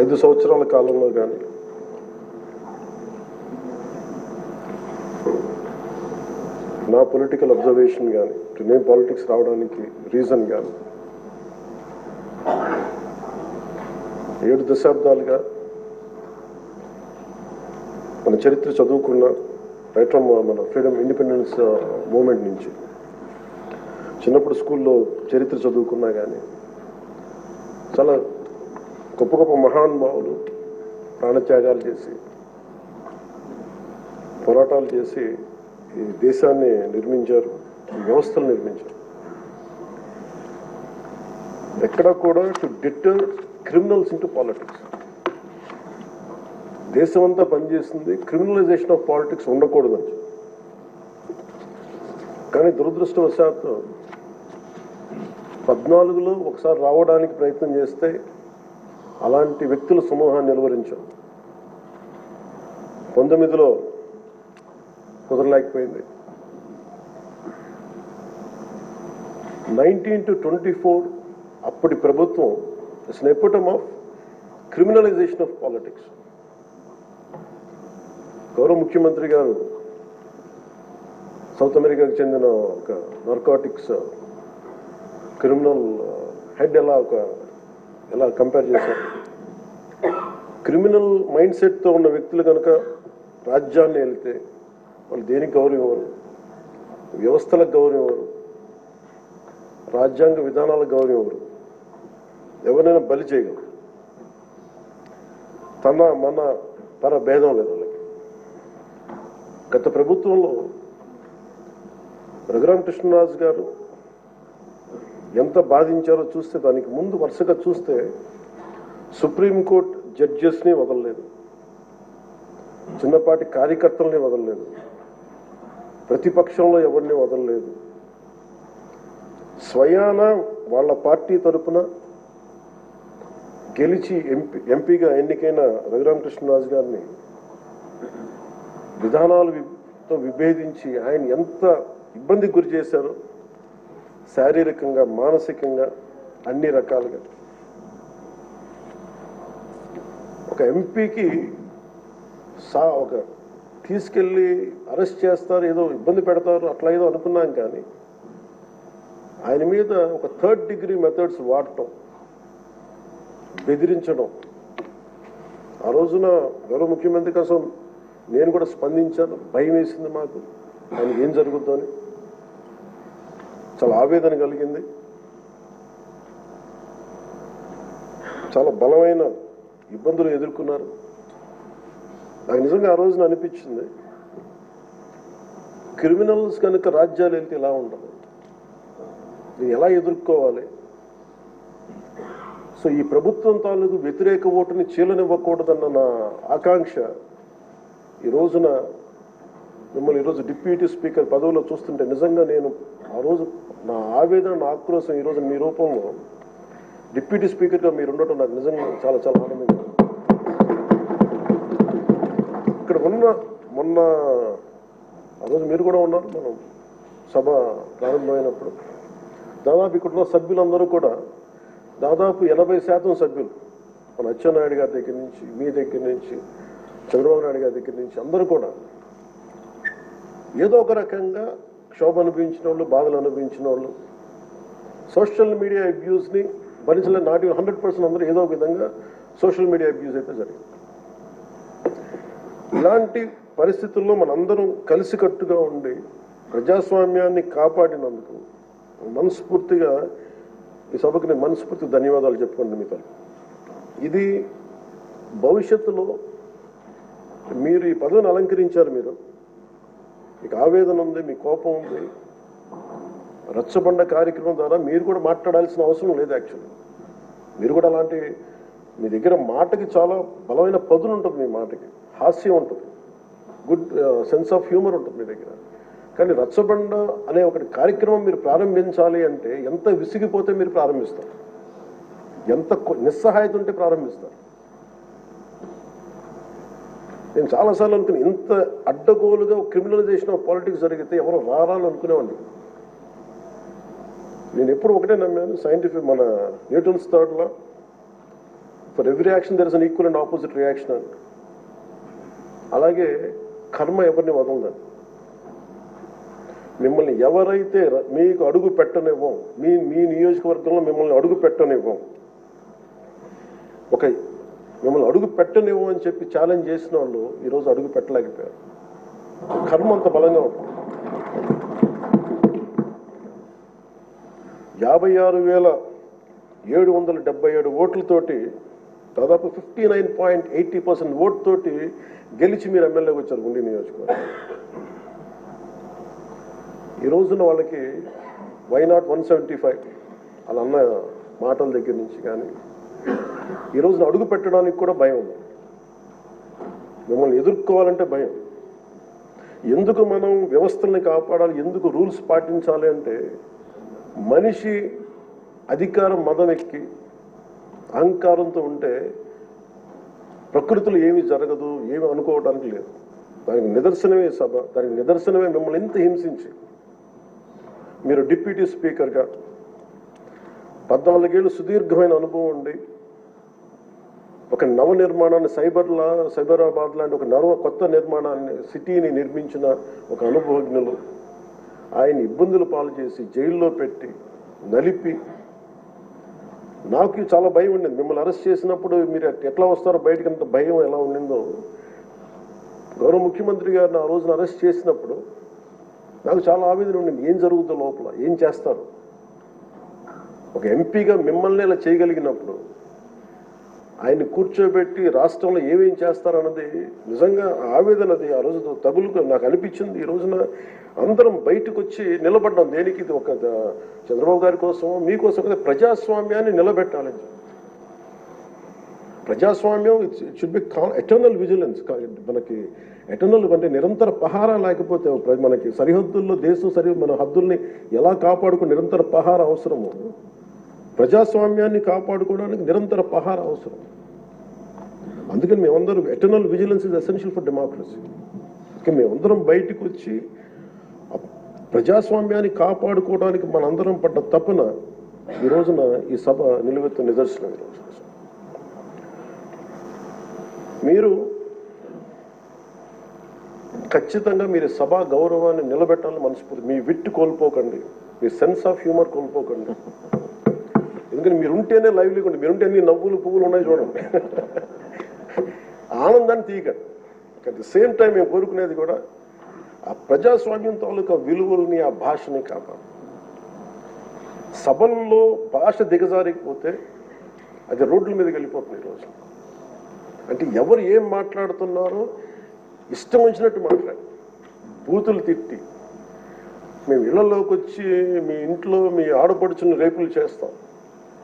5 సంవత్సరాల కాలంలో కానీ నా పొలిటికల్ అబ్జర్వేషన్ కానీ నేను పాలిటిక్స్ రావడానికి రీజన్ కానీ 7 దశాబ్దాలుగా మన చరిత్ర చదువుకున్న రైట్ ఫ్రమ్ మన ఫ్రీడమ్ ఇండిపెండెన్స్ మూమెంట్ నుంచి చిన్నప్పుడు స్కూల్లో చరిత్ర చదువుకున్నా కానీ చాలా గొప్ప గొప్ప మహానుభావులు ప్రాణత్యాగాలు చేసి పోరాటాలు చేసి ఈ దేశాన్ని నిర్మించారు, ఈ వ్యవస్థలు నిర్మించారు. ఎక్కడ కూడా to deter criminals into politics. దేశం అంతా పనిచేస్తుంది క్రిమినలైజేషన్ ఆఫ్ పాలిటిక్స్ ఉండకూడదని. కానీ దురదృష్టవశాత్తు 14లో ఒకసారి రావడానికి ప్రయత్నం చేస్తే అలాంటి వ్యక్తుల సమూహాన్ని నిలువరించాం. 19లో కుదరలేకపోయింది. 19 to 24 అప్పటి ప్రభుత్వం it's an ఎపిటమ్ of criminalization of politics. గౌరవ ముఖ్యమంత్రి గారు సౌత్ అమెరికాకు చెందిన ఒక నార్కోటిక్స్ క్రిమినల్ హెడ్ ఎలా కంపేర్ చేశారు. క్రిమినల్ మైండ్ సెట్తో ఉన్న వ్యక్తులు కనుక రాజ్యాన్ని వెళ్తే వాళ్ళు దేనికి గౌరవం ఇవ్వరు, వ్యవస్థలకు గౌరవం ఇవ్వరు, రాజ్యాంగ విధానాలకు గౌరవం ఇవ్వరు, ఎవరైనా బలి చేయగలరు. మన పర భేదం లేదు వాళ్ళకి. గత ప్రభుత్వంలో రఘురామకృష్ణరాజు గారు ఎంత బాధించారో చూస్తే, దానికి ముందు వరుసగా చూస్తే సుప్రీంకోర్టు జడ్జెస్ని వదలలేదు, చిన్నపాటి కార్యకర్తల్ని వదలలేదు, ప్రతిపక్షంలో ఎవరిని వదలలేదు. స్వయాన వాళ్ళ పార్టీ తరఫున గెలిచి ఎంపీగా ఎన్నికైన రఘురామకృష్ణరాజు గారిని విధానాలతో విభేదించి ఆయన ఎంత ఇబ్బందికి గురి చేశారో, శారీరకంగా మానసికంగా అన్ని రకాలుగా. ఒక ఎంపీకి ఒక తీసుకెళ్ళి అరెస్ట్ చేస్తారు, ఏదో ఇబ్బంది పెడతారు, అట్లా ఏదో అనుకున్నాం. కానీ ఆయన మీద ఒక 3rd degree మెథడ్స్ వాడటం, బెదిరించడం. ఆ రోజున గౌరవ ముఖ్యమంత్రి కోసం నేను కూడా స్పందించాను. భయం వేసింది మాకు, ఆయనకి ఏం జరుగుతుందో అని. చాలా ఆవేదన కలిగింది. చాలా బలమైన ఇబ్బందులు ఎదుర్కొన్నారు. నాకు నిజంగా ఆ రోజున అనిపించింది, క్రిమినల్స్ కనుక రాజ్యాలు వెళ్తే ఎలా ఉండదు, ఎలా ఎదుర్కోవాలి. సో ఈ ప్రభుత్వం తాలూకు వ్యతిరేక ఓటుని చీలనివ్వకూడదన్న నా ఆకాంక్ష ఈ రోజున మిమ్మల్ని ఈరోజు డిప్యూటీ స్పీకర్ పదవిలో చూస్తుంటే నిజంగా నేను ఆ రోజు నా ఆవేదన, నా ఆక్రోశం ఈరోజు మీ రూపంలో డిప్యూటీ స్పీకర్గా మీరు ఉండటం నాకు నిజంగా చాలా చాలా ఆనందంగా. ఇక్కడ మొన్న ఆ రోజు మీరు కూడా ఉన్నారు, మనం సభ ప్రారంభమైనప్పుడు దాదాపు ఇక్కడ ఉన్న సభ్యులందరూ కూడా దాదాపు 80% సభ్యులు మన అచ్చెన్నాయుడు గారి దగ్గర నుంచి, మీ దగ్గర నుంచి, చంద్రబాబు నాయుడు గారి దగ్గర నుంచి అందరూ కూడా ఏదో ఒక రకంగా క్షోభ అనుభవించిన వాళ్ళు, బాధలు అనుభవించిన వాళ్ళు, సోషల్ మీడియా అబ్యూస్ని భరించలేని నాటి 100% అందరూ ఏదో ఒక విధంగా సోషల్ మీడియా అబ్యూస్ అయితే జరిగింది. ఇలాంటి పరిస్థితుల్లో మనందరం కలిసికట్టుగా ఉండి ప్రజాస్వామ్యాన్ని కాపాడినందుకు మనస్ఫూర్తిగా ఈ సభకు నేను మనస్ఫూర్తి ధన్యవాదాలు చెప్పుకోండి మీ తరఫున. ఇది భవిష్యత్తులో మీరు ఈ పదవిని అలంకరించారు, మీకు ఆవేదన ఉంది, మీ కోపం ఉంది. రచ్చబండ కార్యక్రమం ద్వారా మీరు కూడా మాట్లాడాల్సిన అవసరం లేదు. యాక్చువల్లీ మీరు కూడా అలాంటి, మీ దగ్గర మాటకి చాలా బలమైన పదులు ఉంటుంది, మీ మాటకి హాస్యం ఉంటుంది, గుడ్ సెన్స్ ఆఫ్ హ్యూమర్ ఉంటుంది మీ దగ్గర. కానీ రచ్చబండ అనే ఒకటి కార్యక్రమం మీరు ప్రారంభించాలి అంటే ఎంత విసిగిపోతే మీరు ప్రారంభిస్తారు, ఎంత నిస్సహాయత ఉంటే ప్రారంభిస్తారు. నేను చాలాసార్లు అనుకుని ఇంత అడ్డగోలుగా క్రిమినలైజేషన్ ఆఫ్ పాలిటిక్స్ జరిగితే ఎవరు రారాని అనుకునేవాడిని. నేను ఎప్పుడు ఒకటే నమ్మాను, సైంటిఫిక్ మన Newton's third law, for every action there is an equal and opposite reaction అండి. అలాగే కర్మ ఎవరిని వదలదండి. మిమ్మల్ని ఎవరైతే మీకు అడుగు పెట్టనివ్వం, మీ నియోజకవర్గంలో మిమ్మల్ని అడుగు పెట్టనివ్వం, మిమ్మల్ని అడుగు పెట్టనివ్వం అని చెప్పి ఛాలెంజ్ చేసిన వాళ్ళు ఈరోజు అడుగు పెట్టలేకపోయారు. కర్మ అంత బలంగా ఉంటుంది. 56,777 ఓట్లతోటి దాదాపు 59.80% ఓటుతోటి గెలిచి మీరు ఎమ్మెల్యేకి వచ్చారు గుండి నియోజకవర్గం. ఈ రోజున వాళ్ళకి వై నాట్ 175 అలా అన్న మాటల దగ్గర నుంచి కానీ ఈ రోజున అడుగు పెట్టడానికి కూడా భయం ఉంది. మిమ్మల్ని ఎదుర్కోవాలంటే భయం. ఎందుకు మనం వ్యవస్థల్ని కాపాడాలి, ఎందుకు రూల్స్ పాటించాలి అంటే మనిషి అధికారం మదం ఎక్కి అహంకారంతో ఉంటే ప్రకృతిలో ఏమీ జరగదు, ఏమి అనుకోవడానికి లేదు. దానికి నిదర్శనమే సభ, దానికి నిదర్శనమే మిమ్మల్ని ఎంత హింసించి మీరు డిప్యూటీ స్పీకర్గా 14 ఏళ్ళు సుదీర్ఘమైన అనుభవం ఉండి ఒక నవ నిర్మాణాన్ని సైబరాబాద్ లాంటి ఒక కొత్త నిర్మాణాన్ని సిటీని నిర్మించిన ఒక అనుభవజ్ఞులు ఆయన ఇబ్బందులు పాలు చేసి జైల్లో పెట్టి నలిపి నాకు చాలా భయం ఉండింది. మిమ్మల్ని అరెస్ట్ చేసినప్పుడు మీరు ఎట్లా వస్తారో బయటకు అంత భయం ఎలా ఉండిందో గౌరవ ముఖ్యమంత్రి గారిని ఆ రోజున అరెస్ట్ చేసినప్పుడు నాకు చాలా ఆవేదన ఉండింది. ఏం జరుగుతుందో లోపల, ఏం చేస్తారు? ఒక ఎంపీగా మిమ్మల్ని ఇలా చేయగలిగినప్పుడు ఆయన్ని కూర్చోబెట్టి రాష్ట్రంలో ఏమేం చేస్తారన్నది నిజంగా ఆవేదన. అది ఆ రోజు తగులుకు నాకు అనిపించింది. ఈ రోజున అందరం బయటకు వచ్చి నిలబడ్డాం. దేనికి? ఇది ఒక చంద్రబాబు గారి కోసం, మీకోసం కదా, ప్రజాస్వామ్యాన్ని నిలబెట్టాలని. ప్రజాస్వామ్యం it should be eternal vigilance. మనకి ఎటర్నల్ అంటే నిరంతర పహారా లేకపోతే మనకి సరిహద్దుల్లో మన హద్దుల్ని ఎలా కాపాడుకుని నిరంతర పహారా అవసరము. ప్రజాస్వామ్యాన్ని కాపాడుకోవడానికి నిరంతర పహార అవసరం. అందుకని మేమందరం eternal vigilance is essential for democracy. మేమందరం బయటకు వచ్చి ప్రజాస్వామ్యాన్ని కాపాడుకోవడానికి మనందరం పడ్డ తపన ఈ రోజున ఈ సభ నిలువెత్తు నిదర్శనం. ఈరోజు మీరు ఖచ్చితంగా మీరు సభా గౌరవాన్ని నిలబెట్టాలని మనస్ఫూర్తి. మీ విట్టు కోల్పోకండి, మీ సెన్స్ ఆఫ్ హ్యూమర్ కోల్పోకండి. ఎందుకంటే మీరుంటేనే లైవ్లీగా ఉండి, మీరుంటే అన్ని నవ్వులు పువ్వులు ఉన్నాయి చూడండి. ఆనందాన్ని తీయకండి. అట్ ది సేమ్ టైం మేము కోరుకునేది కూడా ఆ ప్రజాస్వామ్యం తాలూకా విలువల్ని, ఆ భాషని కాపాడు. సభల్లో భాష దిగజారిపోతే అది రోడ్ల మీదకి వెళ్ళిపోతుంది ఈరోజు. అంటే ఎవరు ఏం మాట్లాడుతున్నారో ఇష్టం వచ్చినట్టు మాట్లాడి బూతులు తిట్టి మేము ఇళ్లలోకి వచ్చి మీ ఇంట్లో మీ ఆడపడుచుని రేపులు చేస్తాం,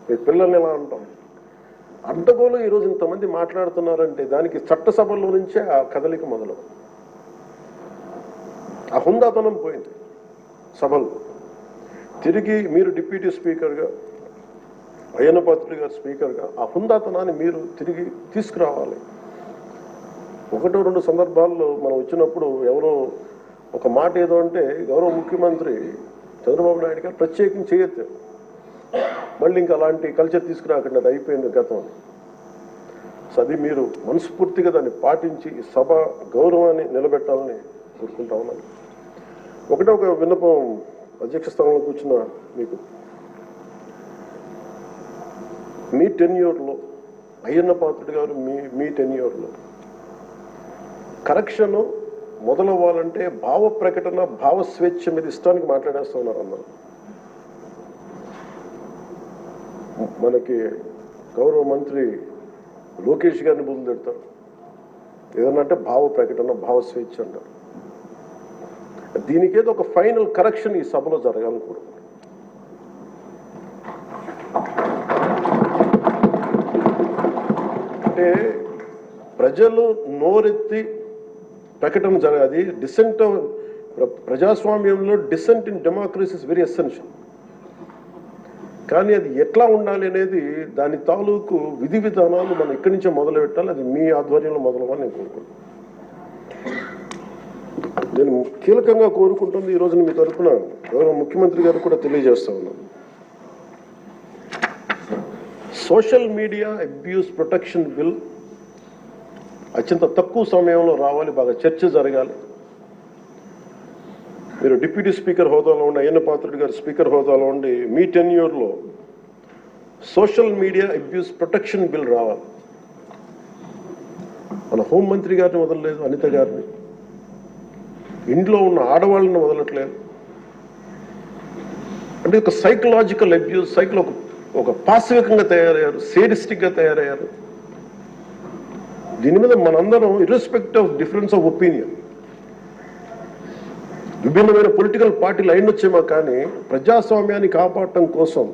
మీ పిల్లల్ని ఎలా అంటాం. అడ్డగోలు ఈరోజు ఇంతమంది మాట్లాడుతున్నారంటే దానికి చట్టసభల్లో నుంచే ఆ కదలిక మొదలు. ఆ హుందాతనం పోయింది సభల్లో. తిరిగి మీరు డిప్యూటీ స్పీకర్గా, అయ్యన్న పాత్రుడు గారు స్పీకర్గా ఆ హుందాతనాన్ని మీరు తిరిగి తీసుకురావాలి. 1-2 సందర్భాల్లో మనం వచ్చినప్పుడు ఎవరో ఒక మాట ఏదో అంటే గౌరవ ముఖ్యమంత్రి చంద్రబాబు నాయుడు గారు ప్రత్యేకించి చేయొద్దు, మళ్ళీ ఇంకా అలాంటి కల్చర్ తీసుకురాకండి, అది అయిపోయింది గతం. సో అది మీరు మనస్ఫూర్తిగా దాన్ని పాటించి ఈ సభ గౌరవాన్ని నిలబెట్టాలని కోరుకుంటా ఉన్నాను. ఒక విన్నపం అధ్యక్ష స్థానంలో కూర్చున్న మీకు, మీ టెన్యూర్లో అయ్యన్న పాత్రుడు గారు మీ టెన్యూర్లో కరెక్షన్ మొదలవ్వాలంటే భావ ప్రకటన, భావ స్వేచ్ఛ మీద ఇష్టానికి మాట్లాడేస్తూ ఉన్నారు అందరూ. మనకి గౌరవ మంత్రి లోకేష్ గారిని బుద్ధులు తిడతారు. ఏదన్నా అంటే భావ ప్రకటన, భావ స్వేచ్ఛ అంటారు. దీనికేదో ఒక ఫైనల్ కరెక్షన్ ఈ సభలో జరగాలని కోరుకుంటున్నాను. అంటే ప్రజలు నోరెత్తి ప్రకటన జరగాలి. డిసెంట్ ప్రజాస్వామ్యంలో dissent in democracy is very essential. కానీ అది ఎట్లా ఉండాలి అనేది దాని తాలూకు విధి విధానాలు మనం ఇక్కడి నుంచే మొదలు పెట్టాలి. అది మీ ఆధ్వర్యంలో మొదలవ్వాలని నేను కోరుకుంటున్నాను. నేను కీలకంగా కోరుకుంటుంది ఈ రోజున మీ తరఫున గౌరవ ముఖ్యమంత్రి గారు కూడా తెలియజేస్తా ఉన్నాను. Social media abuse protection bill అత్యంత తక్కువ సమయంలో రావాలి, బాగా చర్చ జరగాలి. మీరు డిప్యూటీ స్పీకర్ హోదాలో ఉండి, అయ్యన్న పాత్రుడు గారు స్పీకర్ హోదాలో ఉండి, మీ టెన్యూర్లో social media abuse protection bill రావాలి. మన హోంమంత్రి గారిని వదలలేదు, అనిత గారిని, ఇంట్లో ఉన్న ఆడవాళ్ళని వదలట్లేదు. అంటే ఒక సైకలాజికల్ అబ్యూస్, ఒక పాశవికంగా తయారయ్యారు, సేడిస్టిక్గా తయారయ్యారు. దీని మీద మనందరం ఇర్రెస్పెక్ట్ ఆఫ్ డిఫరెన్స్ ఆఫ్ ఒపీనియన్, విభిన్నమైన పొలిటికల్ పార్టీలు అయినొచ్చేమో కానీ ప్రజాస్వామ్యాన్ని కాపాడటం కోసం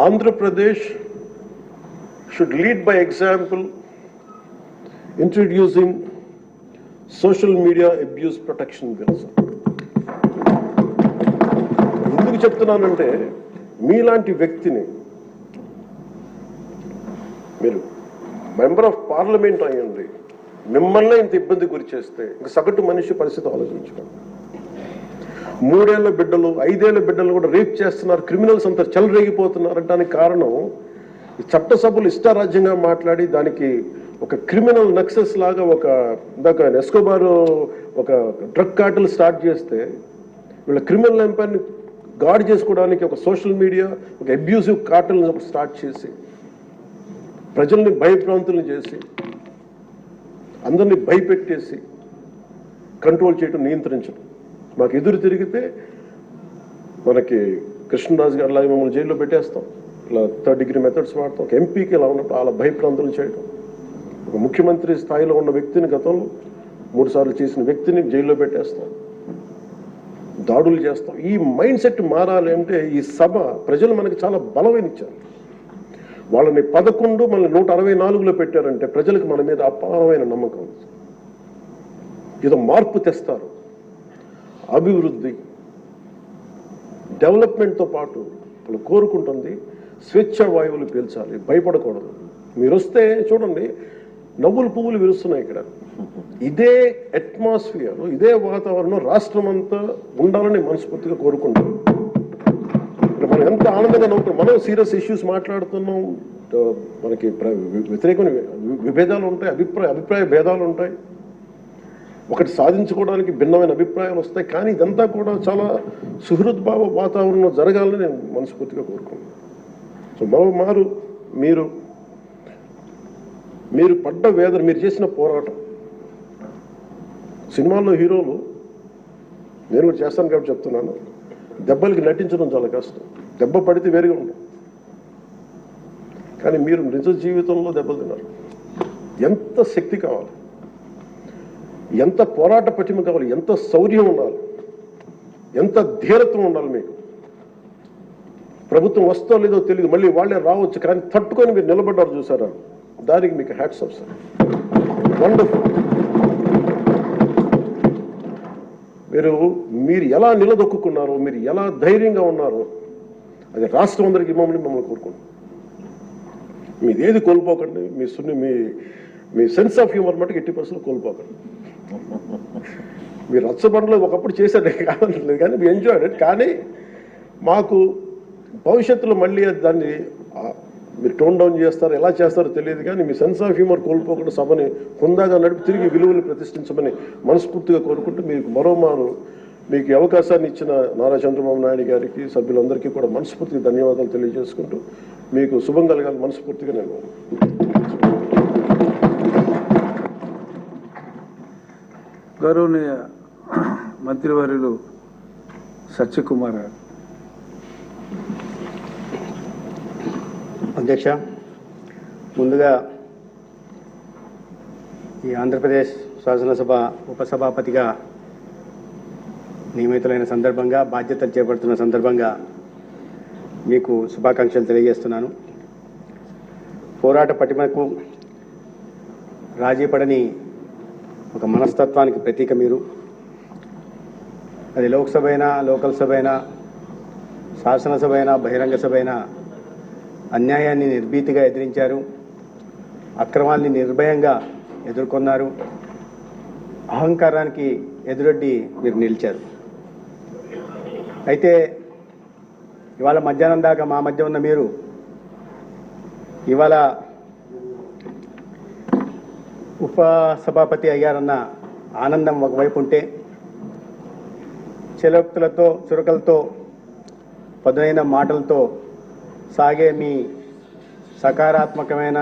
Andhra Pradesh should lead by example introducing social media abuse protection bills. ఎందుకు చెప్తున్నానంటే, మీలాంటి వ్యక్తిని, మీరు మెంబర్ ఆఫ్ పార్లమెంట్ అయ్యండి, మిమ్మల్ని ఇంత ఇబ్బంది గురి చేస్తే ఇంక సగటు మనిషి పరిస్థితి ఆలోచించుకోండి. 3 ఏళ్ల బిడ్డలు, 5 ఏళ్ల బిడ్డలు కూడా రేప్ చేస్తున్నారు, క్రిమినల్స్ అంతా చెలరేగిపోతున్నారు అంటానికి కారణం ఈ చట్టసభలు ఇష్టారాజ్యంగా మాట్లాడి దానికి ఒక క్రిమినల్ నక్సెస్ లాగా ఇందాక ఎస్కోబార్ ఒక డ్రగ్ కార్టెల్ స్టార్ట్ చేస్తే వీళ్ళ క్రిమినల్ ఎంపైర్ని గార్డ్ చేసుకోవడానికి ఒక సోషల్ మీడియా ఒక అబ్యూసివ్ కార్టెల్ని స్టార్ట్ చేసి ప్రజల్ని భయభ్రాంతులను చేసి అందరినీ భయపెట్టేసి కంట్రోల్ చేయడం, నియంత్రించడం. మాకు ఎదురు తిరిగితే మనకి కృష్ణరాజు గారు లాగా మమ్మల్ని జైల్లో పెట్టేస్తాం, ఇలా 3rd డిగ్రీ మెథడ్స్ వాడతాం. ఒక ఎంపీకి ఇలా ఉన్నప్పుడు అలా భయభ్రాంతులు చేయడం, ఒక ముఖ్యమంత్రి స్థాయిలో ఉన్న వ్యక్తిని గతంలో 3 సార్లు చేసిన వ్యక్తిని జైల్లో పెట్టేస్తాం, దాడులు చేస్తాం. ఈ మైండ్ సెట్ మారాలి అంటే ఈ సభ ప్రజలు మనకి చాలా బలమైన ఇచ్చారు. వాళ్ళని 11 మనల్ని 164లో పెట్టారంటే ప్రజలకు మన మీద అపారమైన నమ్మకం. ఏదో మార్పు తెస్తారు, అభివృద్ధి డెవలప్మెంట్తో పాటు వాళ్ళు కోరుకుంటుంది స్వేచ్ఛా వాయువులు పీల్చాలి, భయపడకూడదు. మీరు వస్తే చూడండి, నవ్వులు పువ్వులు విరుస్తున్నాయి ఇక్కడ. ఇదే అట్మాస్ఫియర్, ఇదే వాతావరణం రాష్ట్రం అంతా ఉండాలని మనస్ఫూర్తిగా కోరుకుంటాం. మనం ఎంత ఆనందంగా నవ్వుతున్నాం. మనం సీరియస్ ఇష్యూస్ మాట్లాడుతున్నాం, మనకి వ్యతిరేకమైన విభేదాలు ఉంటాయి, అభిప్రాయ భేదాలు ఉంటాయి, ఒకటి సాధించుకోవడానికి భిన్నమైన అభిప్రాయాలు వస్తాయి. కానీ ఇదంతా కూడా చాలా సుహృద్భావ వాతావరణంలో జరగాలని నేను మనస్ఫూర్తిగా కోరుకున్నాను. సో మరోమారు మీరు పడ్డ వేదన, మీరు చేసిన పోరాటం, సినిమాల్లో హీరోలు, నేను కూడా చేస్తాను కాబట్టి చెప్తున్నాను, దెబ్బలకి నటించడం చాలా కష్టం, దెబ్బ పడితే వేరుగా ఉంటాం. కానీ మీరు నిజ జీవితంలో దెబ్బలు తిన్నారు. ఎంత శక్తి కావాలి, ఎంత పోరాట పటిమ కావాలి, ఎంత శౌర్యం ఉండాలి, ఎంత ధీరత్వం ఉండాలి. మీకు ప్రభుత్వం వస్తో లేదో తెలియదు, మళ్ళీ వాళ్ళే రావచ్చు, కానీ తట్టుకొని మీరు నిలబడ్డారు చూసారా, దానికి మీకు హ్యాట్స్ ఆఫ్ సార్. వండర్ఫుల్. మీరు ఎలా నిలదొక్కున్నారో, మీరు ఎలా ధైర్యంగా ఉన్నారో, అది రాష్ట్రం అందరికీ మమ్మల్ని కోరుకుంటున్నాం. మీది ఏది కోల్పోకండి, మీ సెన్స్ ఆఫ్ హ్యూమర్ మటుకు 80% కోల్పోకండి. మీరు రచ్చబండలో ఒకప్పుడు చేసేది కాదనలేదు, కానీ మీ ఎంజాయ్డ్ ఇట్. కానీ మాకు భవిష్యత్తులో మళ్ళీ దాన్ని మీరు టోన్ డౌన్ చేస్తారో ఎలా చేస్తారో తెలియదు, కానీ మీ సెన్స్ ఆఫ్ హ్యూమర్ కోల్పోకుండా సభని హుందాగా నడిపి తిరిగి విలువలు ప్రతిష్ఠించమని మనస్ఫూర్తిగా కోరుకుంటూ, మీకు మరోమారు మీకు అవకాశాన్ని ఇచ్చిన నారా చంద్రబాబు నాయుడు గారికి, సభ్యులందరికీ కూడా మనస్ఫూర్తిగా ధన్యవాదాలు తెలియజేసుకుంటూ, మీకు శుభం కలగాలి మనస్ఫూర్తిగా నేను గౌరవనీయ మంత్రివర్యులు సత్యకుమార్ గారు. అధ్యక్ష, ముందుగా ఈ ఆంధ్రప్రదేశ్ శాసనసభ ఉపసభాపతిగా నియమితులైన సందర్భంగా, బాధ్యతలు చేపడుతున్న సందర్భంగా మీకు శుభాకాంక్షలు తెలియజేస్తున్నాను. పోరాట పటిమకు రాజీ పడని ఒక మనస్తత్వానికి ప్రతీక మీరు. అది లోక్సభ అయినా, లోకల్ సభ అయినా, శాసనసభ అయినా, బహిరంగ సభ అయినా అన్యాయాన్ని నిర్భీతిగా ఎదిరించారు, అక్రమాల్ని నిర్భయంగా ఎదుర్కొన్నారు, అహంకారానికి ఎదురొడ్డి మీరు నిలిచారు. అయితే ఇవాళ మధ్యాహ్నం దాకా మా మధ్య ఉన్న మీరు ఇవాళ ఉపసభాపతి అయ్యారన్న ఆనందం ఒకవైపు ఉంటే చెలోక్తులతో చురకలతో పదునైన మాటలతో సాగే మీ సకారాత్మకమైన